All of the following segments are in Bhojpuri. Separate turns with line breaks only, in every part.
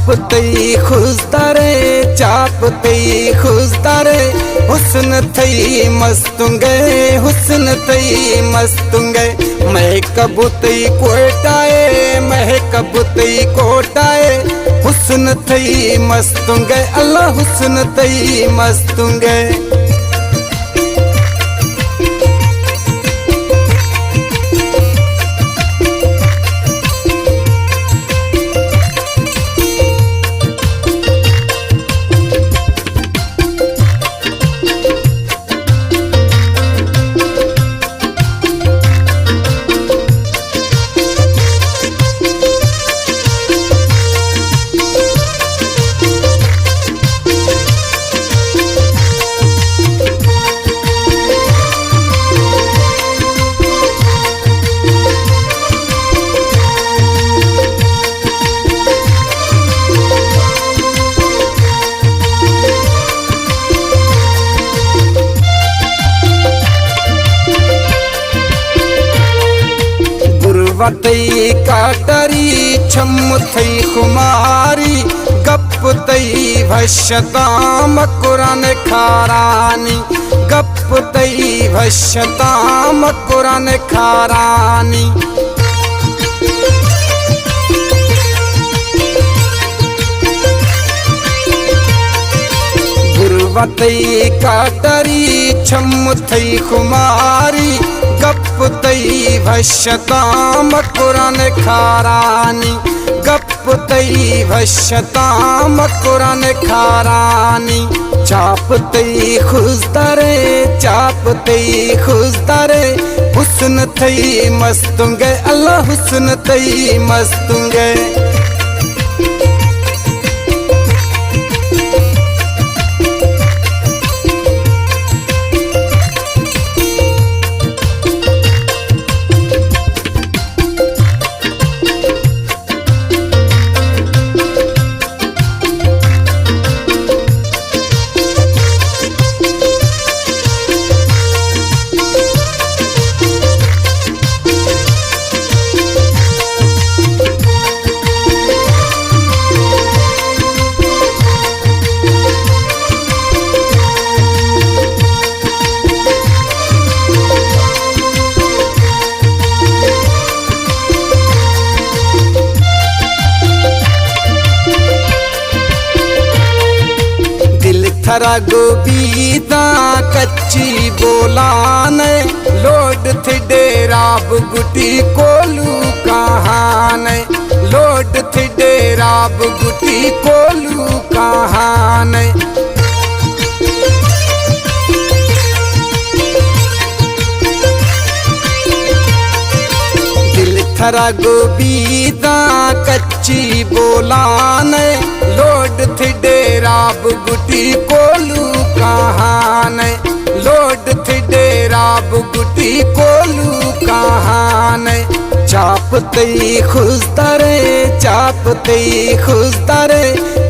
चापतई खुजदारे चापतई खुजदारे हुस्न थई मस्तुंगे हुस्न थई मस्तुंगे मैं कबूतई कोटाए मैं कबूतई कोटाए हुस्न थई मस्तुंगे अल्लाह हुस्न थई मस्तुंगे वतई काटरी छम थई खुमारी गप तई भश्यताम कुरान खारानी गप तई भश्यताम कुरान खारानी गुरवतई काटरी छम थई खुमारी गप तई भश्यताम कुरान खारानी गप तई भश्यताम कुरान खारानी चाप तई खुजदारे चाप तई खुजदारे हुस्न थई मस्तुंगे अल्लाह हुस्न थई मस्तुंगे थरा गोबीदा कच्ची बोलान लोड थी डेराब गुटी कोलू कहान लोड थी डेराब गुटी कोलू कहान दिल थरा गोबीदा कच्ची बोलान लोड थी डेराब गुटी कोलू कहान लोड थी डेराब गुटी कोलू कहान चाप तई खुजदारे चाप तई खुजदारे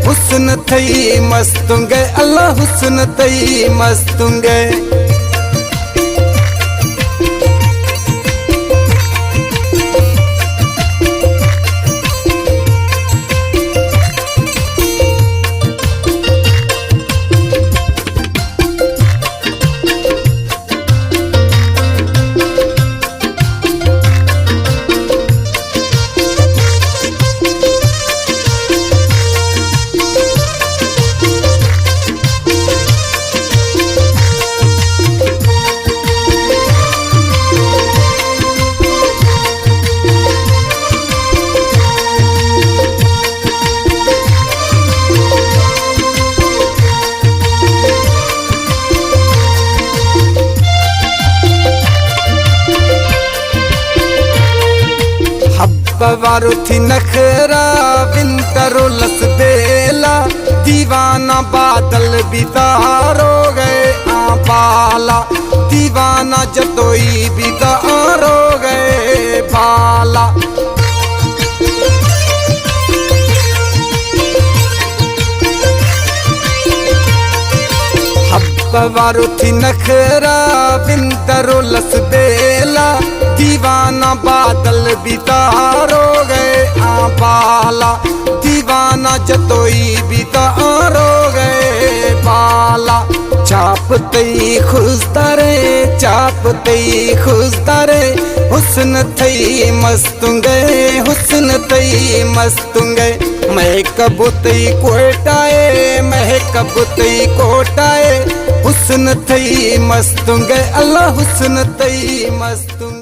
हुस्न थई मस्तुंगे अल्लाह हुस्न थई मस्तुंगे बवारो थी नखरा विंतरो लस बेला दीवाना बादल बिदारो गए बाला दीवाना जतोई बिदारो गए बाला बवारो थी नखरा विंतरो लस बेला दीवाना बादल बितारो गए बाला दीवाना जतोई भी तारो गए बाला चापते खुशतारे चापते खुशतारे हुस्न थई मस्तुंगे हुस्न थई मस्तुंगे मैं कबूतई कोटाए मैं कबूतई कोटाए हुस्न थई मस्तुंगे अल्लाह हुस्न थई मस्तुंगे।